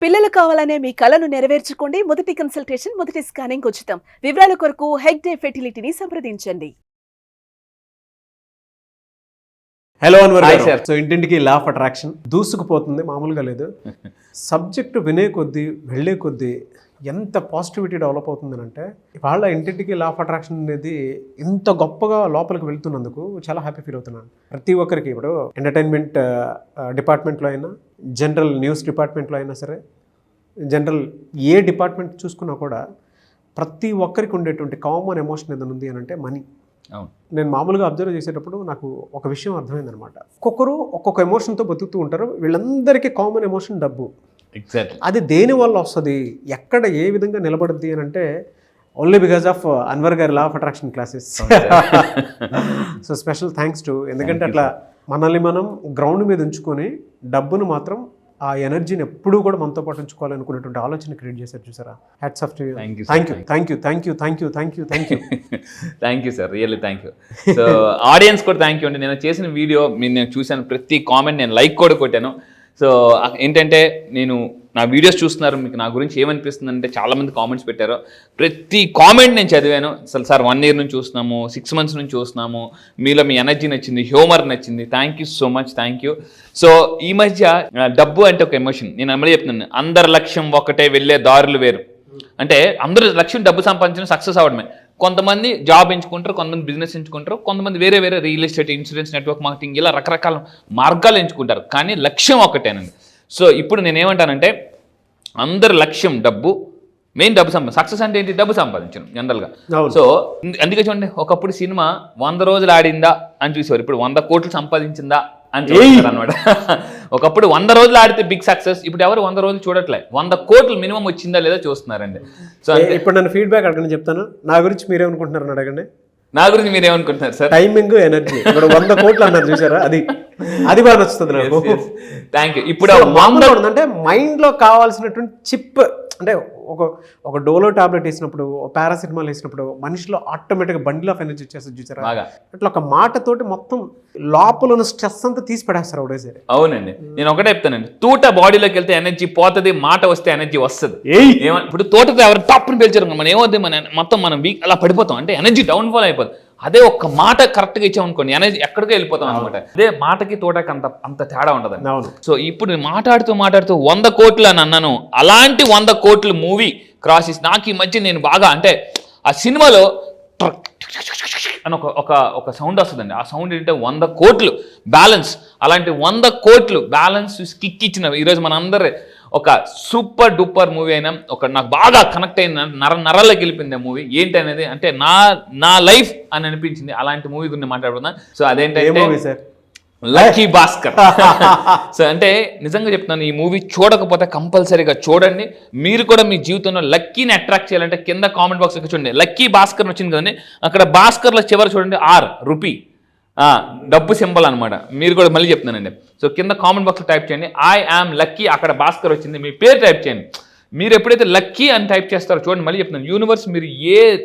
పిల్లలు కావాలనే మీ కలను నెరవేర్చుకోండి. మొదటి కన్సల్టేషన్, మొదటి స్కానింగ్ ఉచితం. వివరాల కొరకు హెగ్డే ఫెర్టిలిటీని సంప్రదించండి. హలో అన్వర్ గారు. సో ఇంటింటికి లా ఆఫ్ అట్రాక్షన్ దూసుకుపోతుంది, మామూలుగా లేదు. సబ్జెక్ట్ వినే కొద్దీ వెళ్ళే కొద్దీ ఎంత పాజిటివిటీ డెవలప్ అవుతుందని అంటే, ఇవాళ ఇంటింటికి లా ఆఫ్ అట్రాక్షన్ అనేది ఇంత గొప్పగా లోపలికి వెళ్తున్నందుకు చాలా హ్యాపీ ఫీల్ అవుతున్నాను. ప్రతి ఒక్కరికి ఇప్పుడు ఎంటర్టైన్మెంట్ డిపార్ట్మెంట్లో అయినా, జనరల్ న్యూస్ డిపార్ట్మెంట్లో అయినా సరే, జనరల్ ఏ డిపార్ట్మెంట్ చూసుకున్నా కూడా ప్రతి ఒక్కరికి ఉండేటువంటి కామన్ ఎమోషన్ ఏదైనా ఉంది అని అంటే మనీ. నేను మామూలుగా అబ్జర్వ్ చేసేటప్పుడు నాకు ఒక విషయం అర్థమైందనమాట. ఒక్కొక్కరు ఒక్కొక్క ఎమోషన్తో బతుకుతూ ఉంటారు. వీళ్ళందరికీ కామన్ ఎమోషన్ డబ్బు. ఎగ్జాక్ట్లీ. అది దేని వల్ల వస్తుంది, ఎక్కడ ఏ విధంగా నిలబడుద్ది అని అంటే ఓన్లీ బికాజ్ ఆఫ్ అన్వర్ గారి లా of attraction classes. So special thanks to, ఎందుకంటే అట్లా మనల్ని మనం గ్రౌండ్ మీద ఉంచుకొని డబ్బును మాత్రం ఆ ఎనర్జీని ఎప్పుడూ కూడా మనతో పాటు ఉంచుకోవాలనుకునేటువంటి ఆలోచన క్రియేట్ చేశారు. చూసారా, hats off to you. Thank you thank you sir, really thank you. So audience కూడా థ్యాంక్ యూ అండి. నేను చేసిన వీడియో నేను చూశాను, ప్రతి కామెంట్ నేను లైక్ కూడా కొట్టాను. సో ఏంటంటే నేను నా వీడియోస్ చూస్తున్నారు, మీకు నా గురించి ఏమనిపిస్తుంది అంటే చాలామంది కామెంట్స్ పెట్టారు. ప్రతి కామెంట్ నేను చదివాను. అసలు సార్ 1 year నుంచి చూస్తున్నాము, 6 months నుంచి చూస్తున్నాము, మీలో మీ ఎనర్జీ నచ్చింది, హ్యూమర్ నచ్చింది, thank you so much, thank you. So ఈ మధ్య డబ్బు అంటే ఒక ఎమోషన్. నేను అమ్మడే చెప్తున్నాను, అందరి లక్ష్యం ఒకటే, వెళ్ళే దారులు వేరు. అంటే అందరి లక్ష్యం డబ్బు సంపాదించడం, సక్సెస్ అవ్వడమే. కొంతమంది జాబ్ ఎంచుకుంటారు, కొంతమంది బిజినెస్ ఎంచుకుంటారు, కొంతమంది వేరే real estate, insurance, network marketing, ఇలా రకరకాల మార్గాలు ఎంచుకుంటారు. కానీ లక్ష్యం ఒకటేనండి. సో ఇప్పుడు నేనేమంటానంటే అందరి లక్ష్యం డబ్బు, మెయిన్ డబ్బు సక్సెస్ అంటే ఏంటి, డబ్బు సంపాదించడం జనరల్గా. సో అందుకే చూడండి, ఒకప్పుడు సినిమా 100 రోజులు ఆడిందా అని చూసేవారు, ఇప్పుడు 100 కోట్లు సంపాదించిందా అని చూస్తారు అనమాట. ఒకప్పుడు 100 రోజులు ఆడితే బిగ్ సక్సెస్, ఇప్పుడు ఎవరు 100 రోజులు చూడట్లే, 100 కోట్లు మినిమం వచ్చిందా లేదా చూస్తున్నారండి. సో ఇప్పుడు నన్ను ఫీడ్బ్యాక్ అడగండి, చెప్తాను. నా గురించి మీరేమనుకుంటున్నారని అడగండి. నా గురించి మీరేమనుకుంటున్నారు సార్? Timing, energy. ఇప్పుడు 100 కోట్లు అన్నారు చూసారా, అది బాగా నచ్చుతుంది నాకు. Thank you. ఇప్పుడు అంటే మైండ్ లో కావాల్సినటువంటి చిప్, అంటే ఒక డోలో టాబ్లెట్ వేసినప్పుడు, పారాసిటమాల్ వేసినప్పుడు మనిషిలో ఆటోమేటిక్గా బండిల్ ఆఫ్ ఎనర్జీ వచ్చేస్తుంది చూసారా. అట్లా ఒక మాటతోటి మొత్తం లోపల ఉన్న స్ట్రెస్ అంతా తీసి పడేస్తారు ఒకటేసారి. అవునండి, నేను ఒకటే చెప్తానండి, తోట బాడీలోకి వెళ్తే ఎనర్జీ పోతుంది, మాట వస్తే ఎనర్జీ వస్తుంది. ఇప్పుడు తోటతో ఎవరు టాప్ని పేల్చారు, మనం ఏమవుతుంది, మనం వీక్ అలా పడిపోతాం, అంటే ఎనర్జీ డౌన్ఫాల్ అయిపోతుంది. అదే ఒక్క మాట కరెక్ట్గా ఇచ్చామనుకోండి, ఎనర్జీ ఎక్కడికో వెళ్ళిపోతాం అనమాట. అదే మాటకి తోటకి అంత తేడా ఉంటుందండి. సో ఇప్పుడు నేను మాట్లాడుతూ 100 కోట్లు అని అన్నాను, అలాంటి 100 కోట్లు మూవీ క్రాస్ చేసి నాకు ఈ మధ్య నేను బాగా, అంటే ఆ సినిమాలో అని ఒక సౌండ్ వస్తుందండి. ఆ సౌండ్ ఏంటంటే 100 కోట్లు బ్యాలెన్స్. అలాంటి 100 కోట్లు బ్యాలెన్స్ కిక్ ఇచ్చిన ఈరోజు మన అందరి ఒక సూపర్ డూపర్ మూవీ అయినా, నాకు బాగా కనెక్ట్ అయిన నరల్లోకి వెళ్ళిపోయింది ఆ మూవీ. ఏంటి అనేది అంటే నా లైఫ్ అని అనిపించింది. అలాంటి మూవీ గురించి మాట్లాడుతున్నా. సో అదేంటంటే లక్కీ భాస్కర్. సో అంటే నిజంగా చెప్తున్నాను, ఈ మూవీ చూడకపోతే కంపల్సరీగా చూడండి. మీరు కూడా మీ జీవితంలో లక్కీని అట్రాక్ట్ చేయాలంటే కింద కామెంట్ బాక్స్ చూడండి, లక్కీ భాస్కర్ వచ్చింది కదండి, అక్కడ భాస్కర్లో చివరి చూడండి రూపీ, డబ్బు సింబల్ అనమాట. మీరు కూడా మళ్ళీ చెప్తున్నానండి. సో కింద కామెంట్ బాక్స్లో టైప్ చేయండి ఐ యామ్ లక్కీ, అక్కడ భాస్కర్ వచ్చింది, మీ పేరు టైప్ చేయండి. మీరు ఎప్పుడైతే లక్కీ అని టైప్ చేస్తారో చూడండి, మళ్ళీ చెప్తున్నాను, యూనివర్స్ మీరు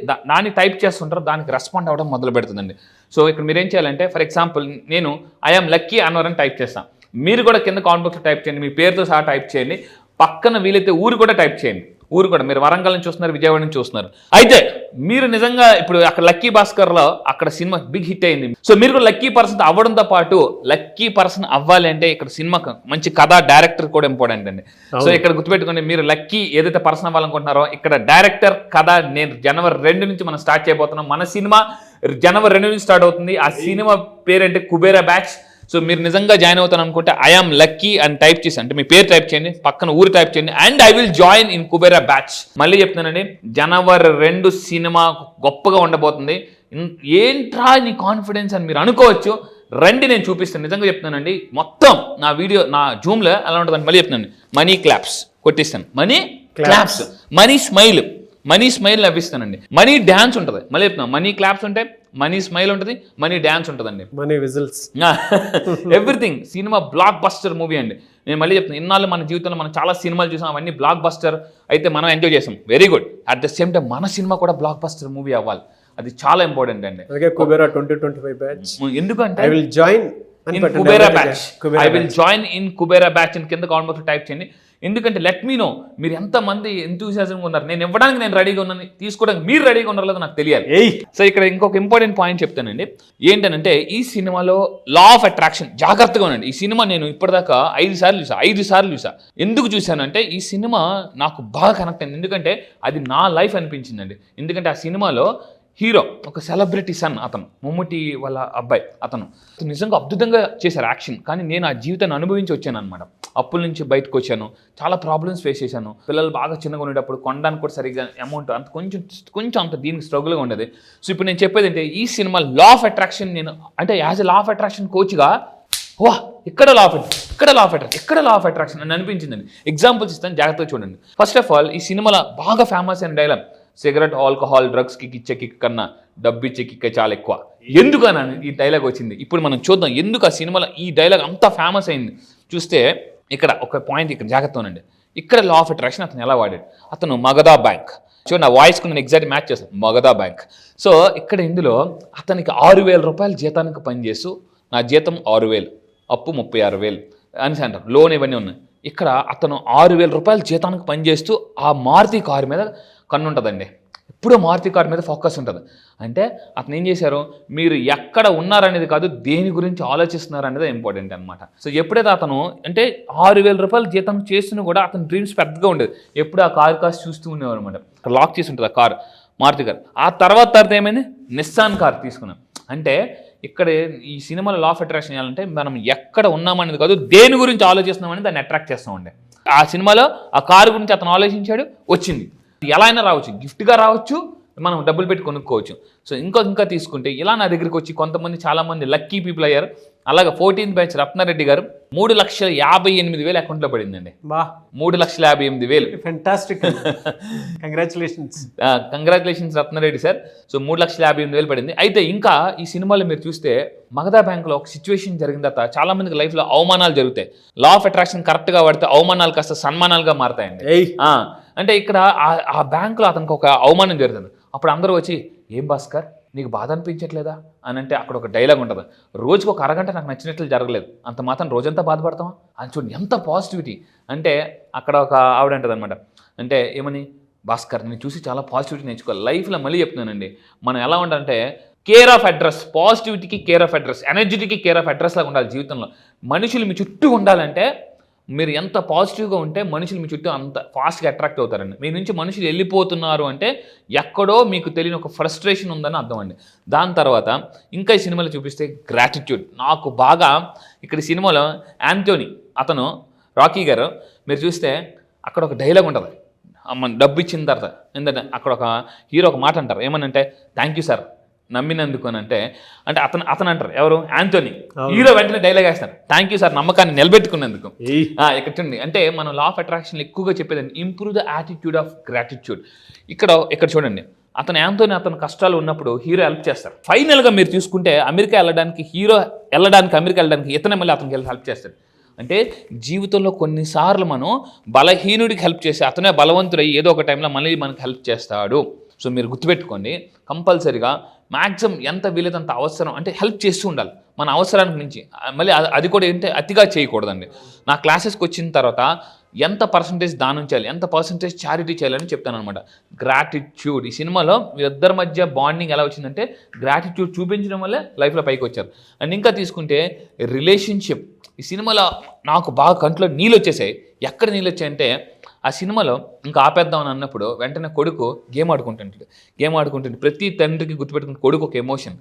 దాన్ని టైప్ చేస్తుంటారో దానికి రెస్పాండ్ అవ్వడం మొదలు పెడుతుందండి. సో ఇక్కడ మీరు ఏం చేయాలంటే, ఫర్ ఎగ్జాంపుల్ నేను ఐఎమ్ లక్కీ అన్వర్ అని టైప్ చేస్తాను. మీరు కూడా కింద కామెంట్ బాక్స్లో టైప్ చేయండి, మీ పేరుతో సహా టైప్ చేయండి. పక్కన వీలైతే ఊరు కూడా టైప్ చేయండి. ఊరు కూడా మీరు వరంగల్ నుంచి చూస్తున్నారు, విజయవాడ నుంచి చూస్తున్నారు. అయితే మీరు నిజంగా ఇప్పుడు అక్కడ లక్కీ భాస్కర్లో అక్కడ సినిమా బిగ్ హిట్ అయింది. సో మీరు కూడా లక్కీ పర్సన్ అవ్వడంతో పాటు, లక్కీ పర్సన్ అవ్వాలి అంటే ఇక్కడ సినిమాకు మంచి కథ, డైరెక్టర్ కూడా ఇంపార్టెంట్ అండి. సో ఇక్కడ గుర్తుపెట్టుకోండి, మీరు లక్కీ ఏదైతే పర్సన్ అవ్వాలనుకుంటున్నారో ఇక్కడ డైరెక్టర్, కథ నేను January 2 నుంచి మనం స్టార్ట్ చేయబోతున్నాం. మన సినిమా January 2 నుంచి స్టార్ట్ అవుతుంది. ఆ సినిమా పేరంటే కుబేరా బ్యాచ్. సో మీరు నిజంగా జాయిన్ అవుతాను అనుకుంటే ఐఎమ్ లక్కీ అని టైప్ చేసి, అంటే మీ పేరు టైప్ చేయండి, పక్కన ఊరు టైప్ చేయండి, and I will join in Kubera batch. మళ్ళీ చెప్తున్నానండి, January 2 సినిమా గొప్పగా ఉండబోతుంది. ఏంట్రా నీ కాన్ఫిడెన్స్ అని మీరు అనుకోవచ్చు. రండి నేను చూపిస్తాను. నిజంగా చెప్తున్నానండి, మొత్తం నా వీడియో నా జూమ్లో ఎలా ఉంటుందని మళ్ళీ చెప్తున్నాను. మనీ క్లాప్స్ కొట్టిస్తాను, మనీ క్లాప్స్, మనీ స్మైల్ లభిస్తానండి. మనీ డ్యాన్స్ ఉంటుంది, మళ్ళీ చెప్తున్నాను, మనీ క్లాప్స్ ఉంటాయి, మనీ స్మైల్ ఉంటుంది, మనీ డ్యాన్స్ ఉంటుందండి, many whistles, everything. Cinema blockbuster movie అండి. నేను మళ్ళీ చెప్తున్నాను, ఇన్నాళ్ళు మన జీవితంలో మనం చాలా సినిమాలు చూసాం, అవన్నీ బ్లాక్ బస్టర్ అయితే మనం ఎంజాయ్ చేసాం, very good. At the same time మన సినిమా కూడా బ్లాక్ బస్టర్ మూవీ అవ్వాలి, అది చాలా ఇంపార్టెంట్ అండి. కుబేరా 2025 బ్యాచ్. ఎందుకంటే in Kubera batch. I will join in Kubera batch అని కింద కామెంట్ బాక్స్ టైప్ చేయండి. ఎందుకంటే లెట్ మీ నో మీరు ఎంతమంది ఎంతూసియాజంగా ఉన్నారు, నేను ఇవ్వడానికి నేను రెడీగా ఉన్నాను, తీసుకోవడానికి మీరు రెడీగా ఉన్నారో లేదో నాకు తెలియాలి. సో ఇక్కడ ఇంకొక ఇంపార్టెంట్ పాయింట్ చెప్తానండి. ఏంటనంటే ఈ సినిమాలో లా ఆఫ్ అట్రాక్షన్ జాగ్రత్తగా ఉండండి. ఈ సినిమా నేను ఇప్పటిదాకా 5 సార్లు చూసా. ఎందుకు చూశానంటే ఈ సినిమా నాకు బాగా కనెక్ట్ అయింది, ఎందుకంటే అది నా లైఫ్ అనిపించిందండి. ఎందుకంటే ఆ సినిమాలో హీరో ఒక సెలబ్రిటీ సన్, అతను మమ్ముటి వాళ్ళ అబ్బాయి, అతను నిజంగా అద్భుతంగా చేశారు యాక్షన్. కానీ నేను ఆ జీవితాన్ని అనుభవించి వచ్చాను అనమాట. అప్పుల నుంచి బయటకు వచ్చాను, చాలా ప్రాబ్లమ్స్ ఫేస్ చేశాను. పిల్లలు బాగా చిన్నగా ఉండేటప్పుడు కొనడానికి కూడా సరిగ్గా అమౌంట్ అంత కొంచెం అంత దీనికి స్ట్రగుల్గా ఉండేది. సో ఇప్పుడు నేను చెప్పేది అంటే ఈ సినిమా లా ఆఫ్ అట్రాక్షన్, నేను అంటే as a law of attraction కోచ్గా వా ఇక్కడ లా ఆఫ్ అట్రాక్షన్ అని అనిపించిందండి. ఎగ్జాంపుల్స్ ఇస్తాను, జాగ్రత్తగా చూడండి. ఫస్ట్ ఆఫ్ ఆల్ ఈ సినిమాలో బాగా ఫేమస్ అయిన డైలాగ్, సిగరెట్, ఆల్కహాల్, డ్రగ్స్కి ఇచ్చే కిక్ కన్నా డబ్బు ఇచ్చే కిక్ చాలా ఎక్కువ. ఎందుకని ఈ డైలాగ్ వచ్చింది ఇప్పుడు మనం చూద్దాం. ఎందుకు ఆ సినిమాలో ఈ డైలాగ్ అంత ఫేమస్ అయింది చూస్తే ఇక్కడ ఒక పాయింట్ ఇక్కడ జాగ్రత్త ఉండండి. ఇక్కడ లా ఆఫ్ అట్రాక్షన్ అతను ఎలా వాడాడు. అతను మగధా బ్యాంక్, చూడండి నా వాయిస్కి నేను ఎగ్జాక్ట్ మ్యాచ్ చేస్తాను, మగధా బ్యాంక్. సో ఇక్కడ ఇందులో అతనికి 6,000 రూపాయల జీతానికి పనిచేస్తూ నా జీతం 6,000, అప్పు 36,000 అని అంటారు, లోన్ ఇవన్నీ ఉన్నాయి. ఇక్కడ అతను 6,000 రూపాయల జీతానికి పనిచేస్తూ ఆ మారుతి కారు మీద కన్ను ఉంటుందండి. ఎప్పుడూ మారుతి కారు మీద ఫోకస్ ఉంటుంది. అంటే అతను ఏం చేశారు, మీరు ఎక్కడ ఉన్నారనేది కాదు, దేని గురించి ఆలోచిస్తున్నారు అనేది ఇంపార్టెంట్ అనమాట. సో ఎప్పుడైతే అతను అంటే 6,000 రూపాయలు జీతం చేస్తున్నా కూడా అతని డ్రీమ్స్ పెద్దగా ఉండేది. ఎప్పుడు ఆ కారు కాస్ట్ చూస్తూ ఉండేవారు అనమాట. లాక్ చేసి ఉంటుంది ఆ కారు, మారుతి కారు. ఆ తర్వాత ఏమైంది, నిస్సాన్ కార్ తీసుకున్నాం. అంటే ఇక్కడ ఈ సినిమాలో లా ఆఫ్ అట్రాక్షన్ చేయాలంటే మనం ఎక్కడ ఉన్నామనేది కాదు, దేని గురించి ఆలోచిస్తున్నామని దాన్ని అట్రాక్ట్ చేస్తామండి. ఆ సినిమాలో ఆ కారు గురించి అతను ఆలోచించాడు, వచ్చింది. ఎలా అయినా రావచ్చు, గిఫ్ట్గా రావచ్చు, మనం డబ్బులు పెట్టి కొనుక్కోవచ్చు. సో ఇంకా తీసుకుంటే ఇలా నా దగ్గరికి వచ్చి కొంతమంది చాలామంది లక్కీ పీపుల్ అయ్యారు. అలాగే 14th బ్యాచ్ రత్నారెడ్డి గారు 3,58,000 అకౌంట్లో పడిందండి. 3,58,000. Fantastic, congratulations Ratna Reddy sir. So 3,58,000 పడింది. అయితే ఇంకా ఈ సినిమాలో మీరు చూస్తే మగధా బ్యాంక్లో ఒక సిచ్యువేషన్ జరిగిన తర్వాత చాలా మందికి లైఫ్లో అవమానాలు జరుగుతాయి. లా ఆఫ్ అట్రాక్షన్ కరెక్ట్గా పడితే అవమానాలు కాస్త సన్మానాలుగా మారతాయండి. అంటే ఇక్కడ ఆ బ్యాంకులో అతనికి ఒక అవమానం జరుగుతుంది. అప్పుడు అందరూ వచ్చి, ఏం భాస్కర్ నీకు బాధ అనిపించట్లేదా అని అంటే అక్కడ ఒక డైలాగ్ ఉంటుంది, రోజుకు ఒక అరగంట నాకు నచ్చినట్లు జరగలేదు, అంత మాత్రం రోజంతా బాధపడతామా అని. చూడండి ఎంత పాజిటివిటీ. అంటే అక్కడ ఒక ఆవిడ అంటుంది అనమాట, అంటే ఏమని, భాస్కర్ నేను చూసి చాలా పాజిటివిటీ నేర్చుకోవాలి లైఫ్లో. మళ్ళీ చెప్తున్నానండి, మనం ఎలా ఉండాలంటే కేర్ ఆఫ్ అడ్రస్, పాజిటివిటీకి కేర్ ఆఫ్ అడ్రస్, ఎనర్జీకి కేర్ ఆఫ్ అడ్రస్ లాగా ఉండాలి జీవితంలో. మనుషులు మీ చుట్టూ ఉండాలంటే మీరు ఎంత పాజిటివ్గా ఉంటే మనుషులు మీ చుట్టూ అంత ఫాస్ట్గా అట్రాక్ట్ అవుతారండి. మీ నుంచి మనుషులు వెళ్ళిపోతున్నారు అంటే ఎక్కడో మీకు తెలియని ఒక ఫ్రస్ట్రేషన్ ఉందని అర్థం అండి. దాని తర్వాత ఇంకా ఈ సినిమాలో చూపిస్తే గ్రాటిట్యూడ్. నాకు బాగా ఇక్కడ సినిమాలో యాంటోనీ, అతను రాకీ గారు, మీరు చూస్తే అక్కడ ఒక డైలాగ్ ఉంటుంది, డబ్బు ఇచ్చిన తర్వాత ఏంటంటే అక్కడ ఒక హీరో ఒక మాట అంటారు, ఏమనంటే థ్యాంక్ యూ సార్ నమ్మినందుకు అని అంటే అతను అంటారు, ఎవరు, యాంటోనీ. హీరో వెంటనే డైలాగ్ వేస్తారు, థ్యాంక్ యూ సార్ నమ్మకాన్ని నిలబెట్టుకున్నందుకు. ఇక్కడ చూడండి, అంటే మనం లా ఆఫ్ అట్రాక్షన్ ఎక్కువగా చెప్పేదండి improve the attitude of gratitude. ఇక్కడ చూడండి, అతను యాంటోనీ అతను కష్టాలు ఉన్నప్పుడు హీరో హెల్ప్ చేస్తారు. ఫైనల్గా మీరు చూసుకుంటే అమెరికా వెళ్ళడానికి ఇతనే మళ్ళీ అతనికి హెల్ప్ చేస్తాడు. అంటే జీవితంలో కొన్నిసార్లు మనం బలహీనుడికి హెల్ప్ చేసి అతనే బలవంతుడై ఏదో ఒక టైంలో మళ్ళీ మనకు హెల్ప్ చేస్తాడు. సో మీరు గుర్తుపెట్టుకోండి, కంపల్సరీగా మ్యాక్సిమం ఎంత వీలైతే అంత అవసరం అంటే హెల్ప్ చేస్తూ ఉండాలి మన అవసరానికి మించి. మళ్ళీ అది కూడా ఏంటంటే అతిగా చేయకూడదండి. నా క్లాసెస్కి వచ్చిన తర్వాత ఎంత పర్సంటేజ్ దానం చేయాలి, ఎంత పర్సంటేజ్ చారిటీ చేయాలని చెప్తాను అనమాట. గ్రాటిట్యూడ్, ఈ సినిమాలో వీళ్ళిద్దరి మధ్య బాండింగ్ ఎలా వచ్చిందంటే గ్రాటిట్యూడ్ చూపించడం వల్లే లైఫ్లో పైకి వచ్చారు. అండ్ ఇంకా తీసుకుంటే రిలేషన్షిప్, ఈ సినిమాలో నాకు బాగా కంట్లో నీళ్ళు వచ్చేసాయి. ఎక్కడ నీళ్ళు వచ్చాయంటే ఆ సినిమాలో ఇంకా ఆపేద్దామని అన్నప్పుడు వెంటనే కొడుకు గేమ్ ఆడుకుంటుంటాడు. ప్రతి తండ్రికి గుర్తుపెట్టుకుని కొడుకు ఒక ఎమోషన్,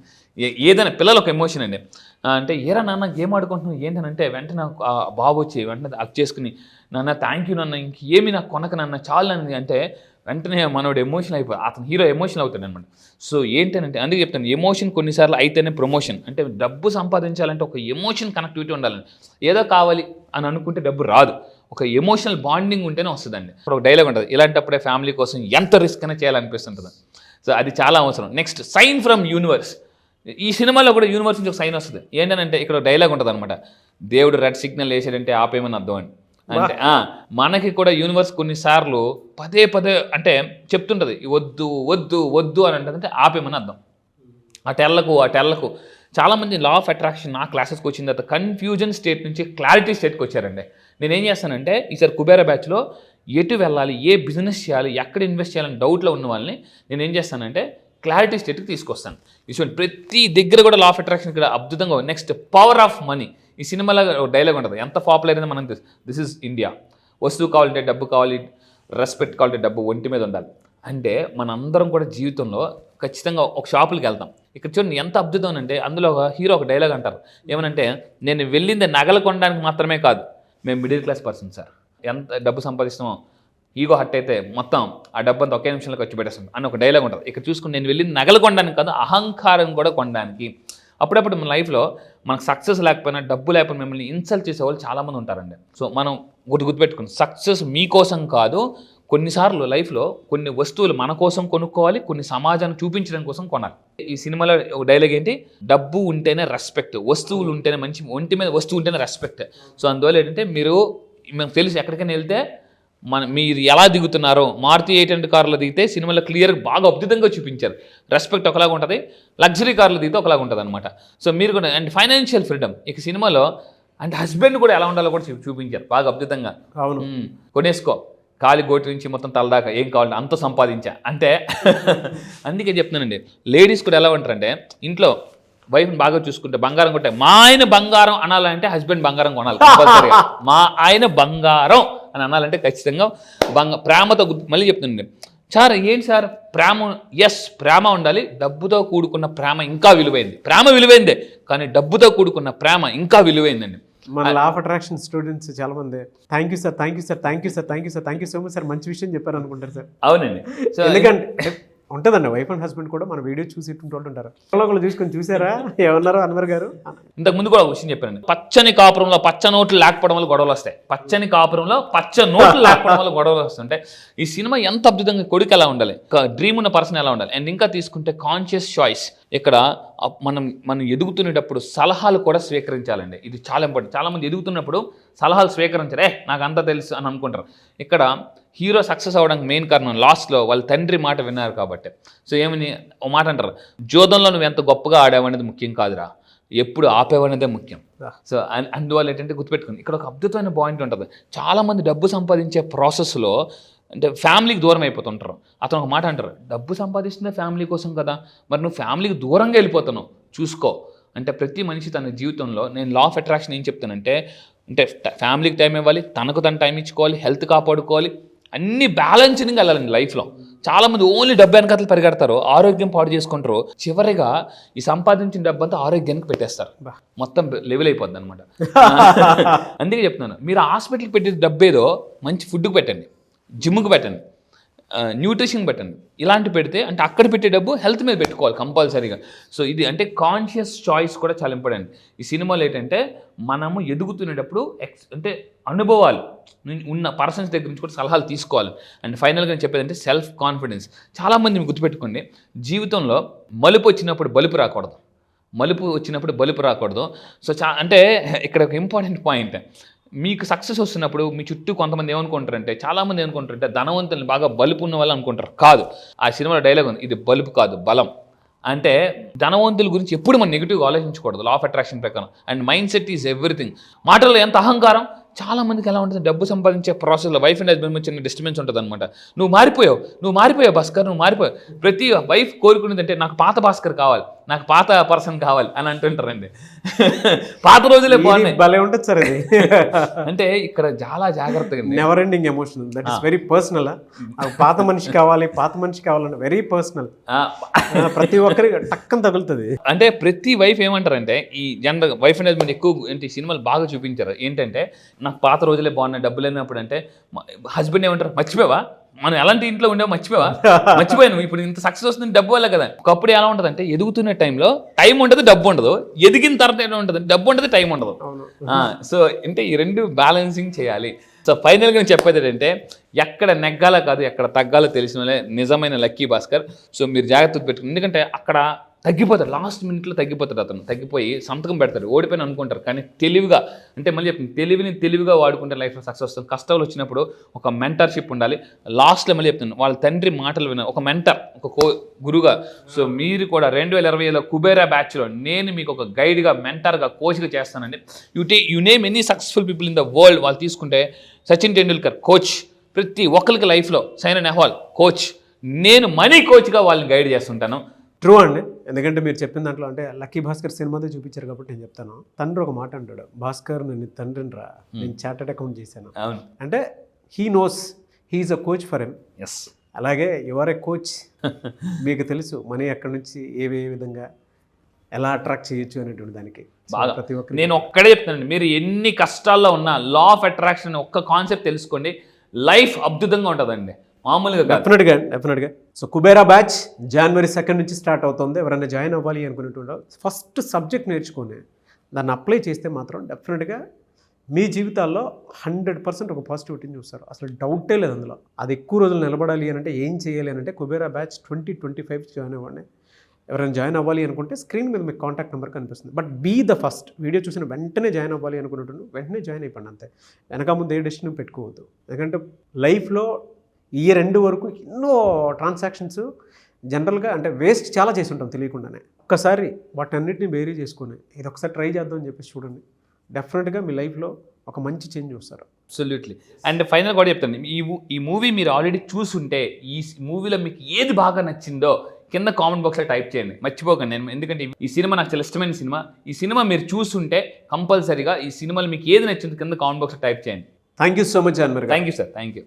ఏదైనా పిల్లలు ఒక ఎమోషన్ అండి. అంటే ఏరా నాన్న గేమ్ ఆడుకుంటున్నావు ఏంటనంటే వెంటనే బాబు వచ్చి వెంటనే అక్ చేసుకుని, నాన్న థ్యాంక్ యూ నాన్న, ఇంకేమి నాకు కొనక నాన్న చాలు అని అంటే వెంటనే మనోడు ఎమోషన్ అయిపోయి అతను హీరో ఎమోషన్ అవుతాడు అనమాట. సో ఏంటంటే అందుకే చెప్తాను, ఎమోషన్ కొన్నిసార్లు అయితేనే ప్రమోషన్. అంటే డబ్బు సంపాదించాలంటే ఒక ఎమోషన్ కనెక్టివిటీ ఉండాలండి. ఏదో కావాలి అని అనుకుంటే డబ్బు రాదు, ఒక ఎమోషనల్ బాండింగ్ ఉంటేనే వస్తుందండి. ఒక డైలాగ్ ఉంటుంది, ఇలాంటప్పుడే ఫ్యామిలీ కోసం ఎంత రిస్క్ అయినా చేయాలనిపిస్తుంటుంది. సో అది చాలా అవసరం. Next, sign from universe. ఈ సినిమాలో కూడా యూనివర్స్ నుంచి ఒక సైన్ వస్తుంది. ఏంటంటే ఇక్కడ డైలాగ్ ఉంటుంది అనమాట, దేవుడు రెడ్ సిగ్నల్ వేసాడంటే ఆపేమని అర్థం అండి. అంటే మనకి కూడా యూనివర్స్ కొన్నిసార్లు పదే అంటే చెప్తుంటుంది, వద్దు వద్దు వద్దు అని అంటే ఆపేమని అర్థం. అటెళ్లకు చాలామంది లా ఆఫ్ అట్రాక్షన్ నా క్లాసెస్కి వచ్చిన తర్వాత కన్ఫ్యూజన్ స్టేట్ నుంచి క్లారిటీ స్టేట్కి వచ్చారండి. నేనేం చేస్తానంటే ఈసారి కుబేరా బ్యాచ్లో ఎటు వెళ్ళాలి, ఏ బిజినెస్ చేయాలి, ఎక్కడ ఇన్వెస్ట్ చేయాలని డౌట్లో ఉన్న వాళ్ళని నేనేం చేస్తానంటే క్లారిటీ స్టేట్కి తీసుకొస్తాను. ఇటువంటి ప్రతి దగ్గర కూడా లా ఆఫ్ అట్రాక్షన్ ఇక్కడ అద్భుతంగా. Next power of money. ఈ సినిమాలో ఒక డైలాగ్ ఉంటుంది, ఎంత పాపులర్ అయినా మనం దిస్ ఇస్ ఇండియా. వస్తువు కావాలంటే డబ్బు కావాలి, రెస్పెక్ట్ కావాలంటే డబ్బు ఒంటి మీద ఉండాలి. అంటే మనందరం కూడా జీవితంలో ఖచ్చితంగా ఒక షాపులకి వెళ్తాం. ఇక్కడ చూడండి ఎంత అద్భుతం అంటే అందులో ఒక హీరో ఒక డైలాగ్ అంటారు, ఏమనంటే నేను వెళ్ళింది నగలు కొనడానికి మాత్రమే కాదు, మేము మిడిల్ క్లాస్ పర్సన్ సార్, ఎంత డబ్బు సంపాదిస్తామో ఈగో హట్ అయితే మొత్తం ఆ డబ్బు అంతా ఒకే నిమిషంలో ఖర్చు పెట్టేస్తాం అని ఒక డైలాగ్ ఉంటుంది. ఇక్కడ చూసుకుని నేను వెళ్ళింది నగలు కొనడానికి కాదు, అహంకారం కూడా కొనడానికి. అప్పుడప్పుడు మన లైఫ్లో మనకు సక్సెస్ లేకపోయినా, డబ్బు లేకపోయినా మిమ్మల్ని ఇన్సల్ట్ చేసేవాళ్ళు చాలామంది ఉంటారండి. సో మనం గుర్తుపెట్టుకుని సక్సెస్ మీకోసం కాదు, కొన్నిసార్లు లైఫ్లో కొన్ని వస్తువులు మన కోసం కొనుక్కోవాలి, కొన్ని సమాజాన్ని చూపించడం కోసం కొనాలి. ఈ సినిమాలో ఒక డైలాగ్ ఏంటి, డబ్బు ఉంటేనే రెస్పెక్ట్, వస్తువులు ఉంటేనే మంచి, ఒంటి మీద వస్తువు ఉంటేనే రెస్పెక్ట్. సో అందువల్ల ఏంటంటే మీకు తెలుసు ఎక్కడికైనా వెళ్తే మీరు ఎలా దిగుతున్నారో, మారుతి 800 కార్లో దిగితే సినిమాలో క్లియర్గా బాగా అద్భుతంగా చూపించారు. రెస్పెక్ట్ ఒకలాగా ఉంటుంది, లగ్జరీ కార్లో దిగితే ఒకలాగా ఉంటుంది అనమాట. సో మీరు కూడా అండ్ ఫైనాన్షియల్ ఫ్రీడమ్ ఇక సినిమాలో అంటే హస్బెండ్ కూడా ఎలా ఉండాలో కూడా చూపించారు బాగా అద్భుతంగా. అవును, కొనేసుకో, కాలి గోటి నుంచి మొత్తం తలదాకా ఏం కావాలంటే అంత సంపాదించా అంటే. అందుకే చెప్తున్నానండి, లేడీస్ కూడా ఎలా ఉంటారంటే ఇంట్లో వైఫ్ని బాగా చూసుకుంటే బంగారం కొంటే, మా ఆయన బంగారం అనాలంటే హస్బెండ్ బంగారం కొనాలి కంపల్సరీగా. మా ఆయన బంగారం అని అనాలంటే ఖచ్చితంగా ప్రేమతో మళ్ళీ చెప్తుందండి సార్, ఏంటి సార్ ప్రేమ, ఎస్ ప్రేమ ఉండాలి, డబ్బుతో కూడుకున్న ప్రేమ ఇంకా విలువైంది. ప్రేమ విలువైందే కానీ డబ్బుతో కూడుకున్న ప్రేమ ఇంకా విలువైందండి. మన లా ఆఫ్ అట్రాక్షన్ స్టూడెంట్స్ చాలా మంది thank you sir, thank you sir, thank you sir, thank you sir, thank you so much sir, మంచి విషయం చెప్పారు అనుకుంటారు సార్. అవునండి. సో ఎందుకంటే ఉంటుందండి, వైఫ్ అండ్ హస్బెండ్ కూడా మన వీడియో చూసి ఇటువంటి ఉంటారు. ఒకళ్ళు చూసుకొని చూసారా ఏమన్నారు అన్వర్ గారు? ఇంతకు ముందు కూడా ఒక విషయం చెప్పానండి, పచ్చని కాపురంలో పచ్చ నోట్లు లేకపోవడం వల్ల గొడవలు వస్తాయి. పచ్చని కాపురంలో పచ్చ నోట్లు లేకపోవడం వల్ల గొడవలు వస్తుంటే ఈ సినిమా ఎంత అద్భుతంగా, కొడుకు ఎలా ఉండాలి, డ్రీమ్ ఉన్న పర్సన్ ఎలా ఉండాలి, అండ్ ఇంకా తీసుకుంటే కాన్షియస్ చాయిస్. ఇక్కడ మనం ఎదుగుతున్నప్పుడు సలహాలు కూడా స్వీకరించాలండి. ఇది చాలా ఇంపార్టెంట్. చాలామంది ఎదుగుతున్నప్పుడు సలహాలు స్వీకరించారు, నాకు అంతా తెలుసు అని అనుకుంటారు. ఇక్కడ హీరో సక్సెస్ అవ్వడానికి మెయిన్ కారణం లాస్ట్లో వాళ్ళ తండ్రి మాట విన్నారు కాబట్టి. సో ఏమని ఓ మాట అంటారు, జోదంలో నువ్వు ఎంత గొప్పగా ఆడావనేది ముఖ్యం కాదురా, ఎప్పుడు ఆపేవనేదే ముఖ్యం. సో అందువల్ల ఏంటంటే గుర్తుపెట్టుకుని ఇక్కడ ఒక అద్భుతమైన పాయింట్ ఉంటుంది. చాలామంది డబ్బు సంపాదించే ప్రాసెస్లో అంటే ఫ్యామిలీకి దూరం అయిపోతుంటారు. అతను ఒక మాట అంటారు, డబ్బు సంపాదిస్తుందే ఫ్యామిలీ కోసం కదా, మరి నువ్వు ఫ్యామిలీకి దూరంగా వెళ్ళిపోతున్నావు చూసుకో. అంటే ప్రతి మనిషి తన జీవితంలో, నేను లా ఆఫ్ అట్రాక్షన్ ఏం చెప్తానంటే ఫ్యామిలీకి టైం ఇవ్వాలి, తనకు తన టైం ఇచ్చుకోవాలి, హెల్త్ కాపాడుకోవాలి, అన్ని బ్యాలెన్సింగ్గా వెళ్ళాలండి లైఫ్లో. చాలామంది ఓన్లీ డబ్బు వెనకాతలు పరిగెడతారు, ఆరోగ్యం పాడు చేసుకుంటారు, చివరిగా ఈ సంపాదించిన డబ్బు అంతా ఆరోగ్యానికి పెట్టేస్తారు, మొత్తం లెవెల్ అయిపోద్ది అనమాట. అందుకే చెప్తున్నాను, మీరు హాస్పిటల్కి పెట్టే డబ్బు ఏదో మంచి ఫుడ్కి పెట్టండి, జిమ్కి పెట్టండి, న్యూట్రిషన్ పెట్టండి. ఇలాంటి పెడితే అంటే అక్కడ పెట్టే డబ్బు హెల్త్ మీద పెట్టుకోవాలి కంపల్సరీగా. సో ఇది అంటే కాన్షియస్ చాయిస్ కూడా చాలా ఇంపార్టెంట్. ఈ సినిమాలో ఏంటంటే మనము ఎదుగుతున్నప్పుడు అంటే అనుభవాలు ఉన్న పర్సన్స్ దగ్గర నుంచి కూడా సలహాలు తీసుకోవాలి. అండ్ ఫైనల్గా నేను చెప్పేది అంటే సెల్ఫ్ కాన్ఫిడెన్స్. చాలామంది మీరు గుర్తుపెట్టుకోండి, జీవితంలో మలుపు వచ్చినప్పుడు బలుపు రాకూడదు, మలుపు వచ్చినప్పుడు బలుపు రాకూడదు. సో అంటే ఇక్కడ ఒక ఇంపార్టెంట్ పాయింట్, మీకు సక్సెస్ వస్తున్నప్పుడు మీ చుట్టూ కొంతమంది ఏమనుకుంటారంటే, చాలామంది ఏమనుకుంటారంటే ధనవంతుల్ని బాగా బలుపు ఉన్న వాళ్ళు అనుకుంటారు. కాదు, ఆ సినిమాలో డైలాగ్ ఉంది, ఇది బలుపు కాదు బలం. అంటే ధనవంతుల గురించి ఎప్పుడు మనం నెగిటివ్గా ఆలోచించకూడదు లా ఆఫ్ అట్రాక్షన్ ప్రకారం. And mind set is everything. మాటల్లో ఎంత అహంకారం. చాలామందికి ఎలా ఉంటుంది, డబ్బు సంపాదించే ప్రాసెస్లో వైఫ్ అండ్ హస్బెండ్ మధ్య చిన్న డిస్టర్బెన్స్ ఉంటుంది అనమాట. నువ్వు మారిపోయావు భాస్కర్, నువ్వు మారిపోయావు. ప్రతి వైఫ్ కోరుకునేది అంటే నాకు పాత భాస్కర్ కావాలి, నాకు పాత పర్సన్ కావాలి అని అంటుంటారండి. పాత రోజులే బాగున్నాయి. భలే ఉంటుంది సార్ ఇది. అంటే ఇక్కడ చాలా జాగ్రత్తగా, never ending emotion, that is very personal. పాత మనిషి కావాలని వెరీ పర్సనల్, ప్రతి ఒక్కరికి టక్కన తగులుతుంది. అంటే ప్రతి వైఫ్ ఏమంటారంటే, ఈ జనరల్ వైఫ్ అండ్ హస్బెండ్ ఎక్కువ ఏంటి సినిమాలు బాగా చూపించారు ఏంటంటే, నాకు పాత రోజులే బాగున్నాయి డబ్బు లేనప్పుడు అంటే, హస్బెండ్ ఏమంటారు, మర్చిపోయావా మనం ఎలాంటి ఇంట్లో ఉండేవో, మర్చిపోయాను ఇప్పుడు ఇంత సక్సెస్ వస్తుంది డబ్బు వల్ల కదా. ఒకప్పుడు ఎలా ఉంటుంది అంటే, ఎదుగుతున్న టైంలో టైం ఉండదు డబ్బు ఉండదు, ఎదిగిన తర్వాత ఏంటో ఉంటుంది డబ్బు ఉండదు టైం ఉండదు. సో అంటే ఈ రెండు బ్యాలెన్సింగ్ చేయాలి. సో ఫైనల్గా నేను చెప్పేది ఏంటంటే, ఎక్కడ నెగ్గాలో కాదు ఎక్కడ తగ్గాలో తెలిసిన వాళ్ళే నిజమైన లక్కీ భాస్కర్. సో మీరు జాగ్రత్త పెట్టుకుని, ఎందుకంటే అక్కడ తగ్గిపోతాడు, లాస్ట్ మినిట్లో తగ్గిపోతాడు. అతను తగ్గిపోయి సంతకం పెడతాడు, ఓడిపోయిన అనుకుంటారు. కానీ తెలివిగా, అంటే మళ్ళీ చెప్తాను, తెలివిగా వాడుకుంటే లైఫ్లో సక్సెస్ వస్తుంది. కష్టాలు వచ్చినప్పుడు ఒక మెంటర్షిప్ ఉండాలి. లాస్ట్లో మళ్ళీ చెప్తాను, వాళ్ళ తండ్రి మాటలు విన ఒక మెంటర్, ఒక గురుగా. సో మీరు కూడా 2020లో కుబేరా బ్యాచ్లో నేను మీకు ఒక గైడ్గా, మెంటర్గా, కోచ్గా చేస్తానండి. You name any successful people in the world, వాళ్ళు తీసుకుంటే సచిన్ టెండూల్కర్ కోచ్, ప్రతి ఒక్కరికి లైఫ్లో సైనా నెహ్వాల్ కోచ్, నేను మనీ కోచ్గా వాళ్ళని గైడ్ చేస్తుంటాను. ట్రూ అండి. ఎందుకంటే మీరు చెప్పిన దాంట్లో అంటే లక్కీ భాస్కర్ సినిమాతో చూపించారు కాబట్టి నేను చెప్తాను. తండ్రి ఒక మాట అంటాడు, భాస్కర్ నేను తండ్రిని రా, నేను చార్టెడ్ అకౌంట్ చేశాను. అవును, అంటే he knows he is a coach for him. Yes, అలాగే యువర్ ఏ కోచ్. మీకు తెలుసు మనీ ఎక్కడి నుంచి ఏ విధంగా ఎలా అట్రాక్ట్ చేయొచ్చు అనేటువంటి దానికి బాగా. ప్రతి ఒక్కరు నేను ఒక్కడే చెప్తానండి, మీరు ఎన్ని కష్టాల్లో ఉన్నా లా ఆఫ్ అట్రాక్షన్ ఒక్క కాన్సెప్ట్ తెలుసుకోండి, లైఫ్ అద్భుతంగా ఉంటుందండి, మామూలుగా కాదు. డెఫినెట్గా. సో కుబేరా బ్యాచ్ January 2 నుంచి స్టార్ట్ అవుతుంది. ఎవరైనా జాయిన్ అవ్వాలి అనుకునేటువంటి ఫస్ట్ సబ్జెక్ట్ నేర్చుకొని దాన్ని అప్లై చేస్తే మాత్రం డెఫినెట్గా మీ జీవితాల్లో 100% ఒక పాజిటివిటీని చూస్తారు. అసలు డౌటే లేదు అందులో. అది ఎక్కువ రోజులు నిలబడాలి అని అంటే ఏం చేయాలి అని అంటే కుబేరా బ్యాచ్ 2025 జాయిన్ అవ్వండి. ఎవరైనా జాయిన్ అవ్వాలి అనుకుంటే స్క్రీన్ మీద మీకు కాంటాక్ట్ నెంబర్ కనిపిస్తుంది. But be the first. Video చూసిన వెంటనే జాయిన్ అవ్వాలి అనుకున్నట్టు వెంటనే జాయిన్ అయిపోండి అంతే. వెనక ముందు ఏ డెసిషన్ పెట్టుకోవద్దు. ఎందుకంటే లైఫ్లో ఇయర్ ఎండ్ వరకు ఎన్నో ట్రాన్సాక్షన్స్ జనరల్గా అంటే వేస్ట్ చాలా చేసి ఉంటాం తెలియకుండానే. ఒక్కసారి వాటన్నిటిని బేరీ చేసుకొని ఇది ఒకసారి ట్రై చేద్దాం అని చెప్పేసి చూడండి, డెఫినెట్గా మీ లైఫ్లో ఒక మంచి చేంజ్ చూస్తారు. అబ్సల్యూట్లీ. అండ్ ఫైనల్ కూడా చెప్తాను, ఈ మూవీ మీరు ఆల్రెడీ చూసుంటే ఈ మూవీలో మీకు ఏది బాగా నచ్చిందో కింద కామెంట్ బాక్స్లో టైప్ చేయండి, మర్చిపోకండి. నేను ఎందుకంటే ఈ సినిమా నాకు చాలా ఇష్టమైన సినిమా. ఈ సినిమా మీరు చూసుంటే కంపల్సరీగా ఈ సినిమాలో మీకు ఏది నచ్చిందో కింద కామెంట్ బాక్స్లో టైప్ చేయండి. థ్యాంక్ యూ సో మచ్ జాన్వర్. Thank you sir, thank you.